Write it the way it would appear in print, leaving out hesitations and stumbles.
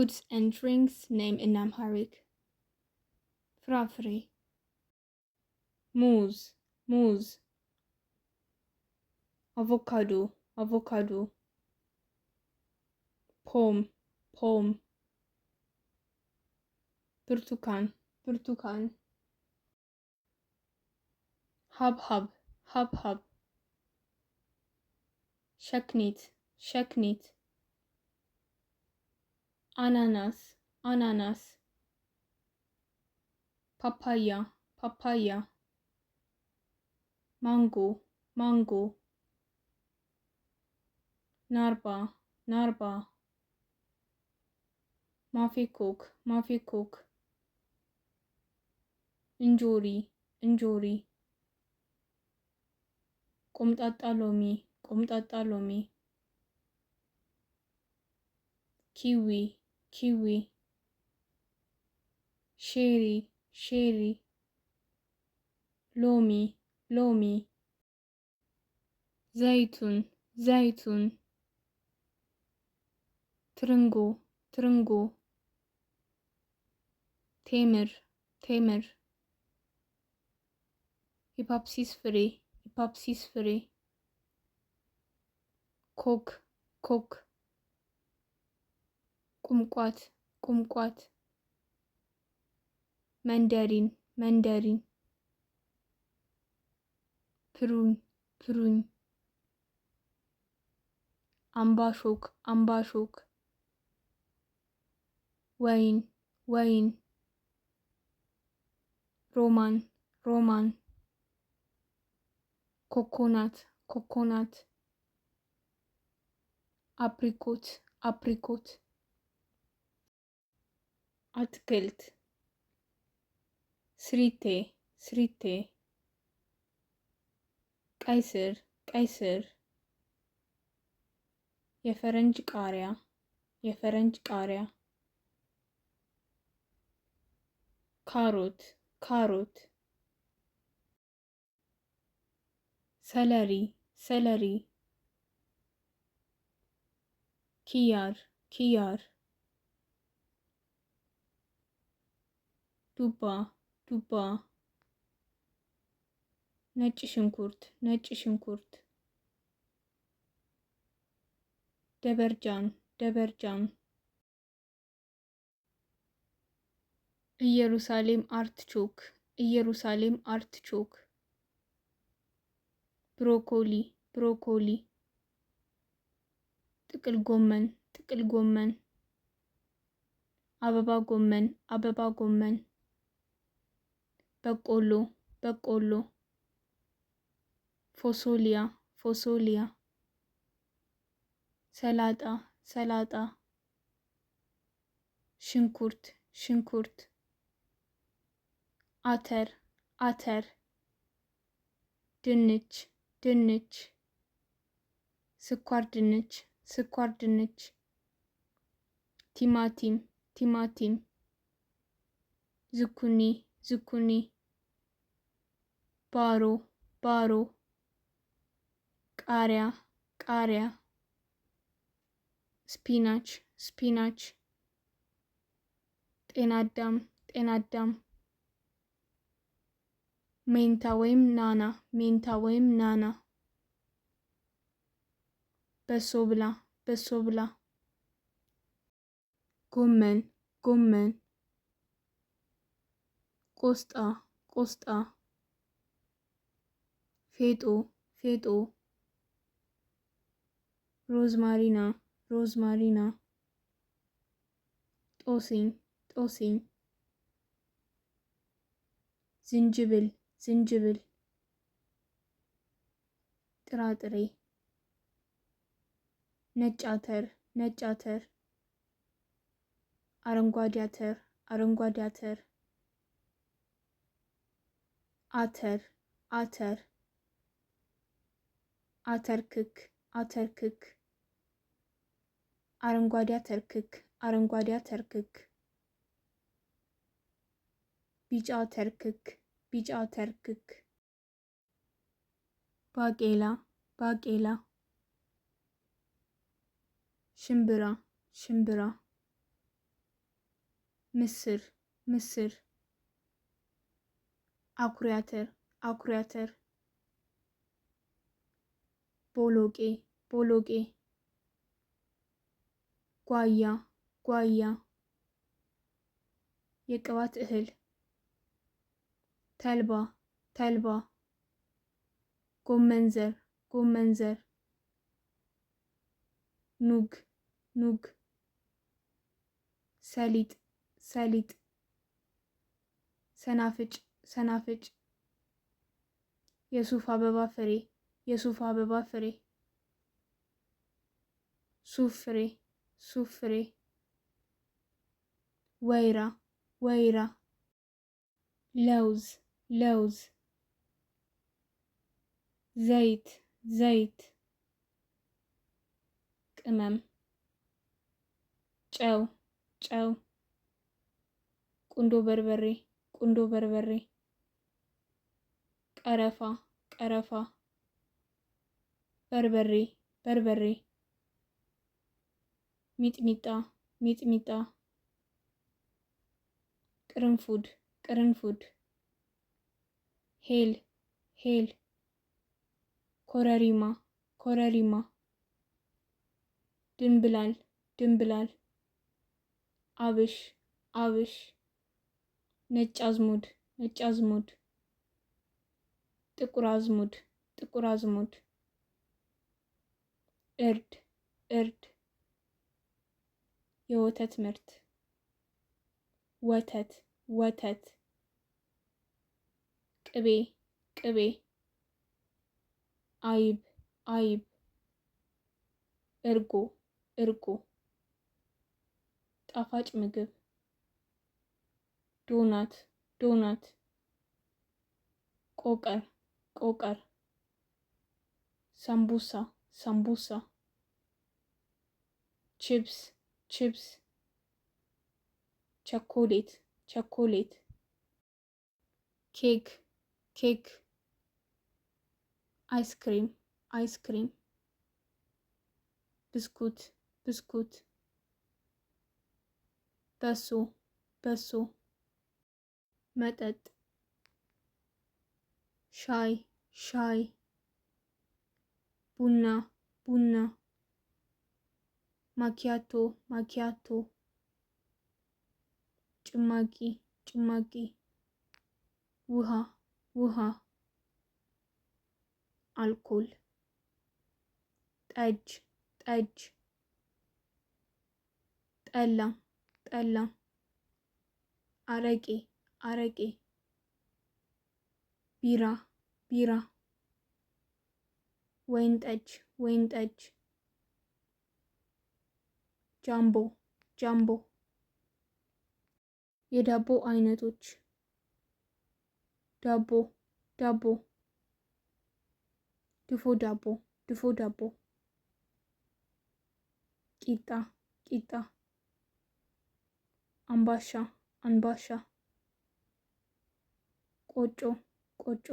Foods and drinks name in Amharic. ፍራፍሬ ሙዝ ሙዝ avocado avocado ፖም ፖም ብርቱካን ብርቱካን ሀብሀብ ሀብሀብ ሸክኒት ሸክኒት አናናስ አናናስ ፓፓያ ፓፓያ ማንጎ ማንጎ ናርባ ናርባ ማፌኮክ ማፌኮክ እንጆሪ እንጆሪ ቆምጣጣ ሎሚ ቆምጣጣ ሎሚ ኪዊ ኪዊ ሼሪ ሼሪ ሎሚ ሎሚ ዘይቱን ዘይቱን ትርንጎ ትርንጎ ቴምር ቴምር ሂፓፕሲስ ፍሬ ሂፓፕሲስ ፍሬ ኮክ ኮክ ቁምቋት ቁምቋት መንደሪን መንደሪን ፕሩኝ ፕሩኝ አምባሾክ አምባሾክ ወይን ወይን ሮማን ሮማን ኮኮናት ኮኮናት አፕሪኮት አፕሪኮት አትክልት ስሪቴ ስሪቴ ቀይ ስር ቀይ ስር የፈረንጅ ቃሪያ የፈረንጅ ቃሪያ ካሮት ካሮት ሰለሪ ሰለሪ ኪያር ኪያር ዱባ ዱባ ነጭ ሽንኩርት ነጭ ሽንኩርት ደበርጃን ደበርጃን ኢየሩሳሌም አርትቾክ ኢየሩሳሌም አርትቾክ ብሮኮሊ ብሮኮሊ ጥቅል ጎመን ጥቅል ጎመን አበባ ጎመን አበባ ጎመን በቆሎ በቆሎ ፎሶሊያ ፎሶሊያ ሰላጣ ሰላጣ ሽንኩርት ሽንኩርት አተር አተር ድንች ድንች ስኳር ድንች ስኳር ድንች ቲማቲም ቲማቲም ዝኩኒ ዝኩኒ ባሮ ባሮ ቃሪያ ቃሪያ ስፒናች ስፒናች ጤናዳም ጤናዳም ሜንታ ወይም ናና ሜንታ ወይም ናና በሶብላ በሶብላ ጎመን ጎመን ቆስጣ ቆስጣ ፌጦ ፌጦ ሮዝማሪና ሮዝማሪና ጦስኝ ጦስኝ ዝንጅብል ዝንጅብል ጥራጥሬ ነጭ አተር ነጭ አተር አረንጓዴ አተር አረንጓዴ አተር አተር አተር አተር ክክ አተር ክክ አረንጓዴ አተር ክክ አረንጓዴ አተር ክክ ቢጫ አተር ክክ ቢጫ አተር ክክ ባቄላ ባቄላ ሽምብራ ሽምብራ ምስር ምስር አኩሪ አተር አኩሪ አተር ቦሎቄ ቦሎቄ ጓያ ጓያ የቅባት እህል ተልባ ተልባ ጎመን ዘር ጎመን ዘር ኑግ ኑግ ሰሊጥ ሰሊጥ ሰናፍጭ ሰናፍጭ የሱፍ አበባ ፍሬ የሱፍ አበባ ፍሬ ሱፍ ፍሬ ሱፍ ፍሬ ወይራ ወይራ ለውዝ ለውዝ ዘይት ዘይት ቅመም ጨው ጨው ቁንዶ በርበሬ ቁንዶ በርበሬ ቀረፋ ቀረፋ በርበሬ በርበሬ ሚጥሚጣ ሚጥሚጣ ቅርንፉድ ቅርንፉድ ሄል ሄል ኮረሪማ ኮረሪማ ድንብላል ድንብላል አብሽ አብሽ ነጭ አዝሙድ ነጭ አዝሙድ ጥቁር አዝሙድ ጥቁር አዝሙድ እርድ እርድ የወተት ምርት ወተት ወተት ቅቤ ቅቤ አይብ አይብ እርጎ እርጎ ጣፋጭ ምግብ ዶናት ዶናት ቆቀር ቆቀር ሳምቡሳ ሳምቡሳ ቺፕስ ቺፕስ ቸኮሌት ቸኮሌት ኬክ ኬክ አይስክሪም አይስክሪም ብስኩት ብስኩት በሶ በሶ መጠጥ ሻይ ሻይ ቡና ቡና ማኪያቶ ማኪያቶ ጭማቂ ጭማቂ ውሃ ውሃ አልኮል ጠጅ ጠጅ ጠላ ጠላ አረቄ አረቄ ቢራ ቢራ ወይን ጠጅ ወይን ጠጅ ጃምቦ ጃምቦ የዳቦ አይነቶች ዳቦ ዳቦ ድፎ ዳቦ ድፎ ዳቦ ቂጣ ቂጣ አምባሻ አምባሻ ቆጮ ቆጮ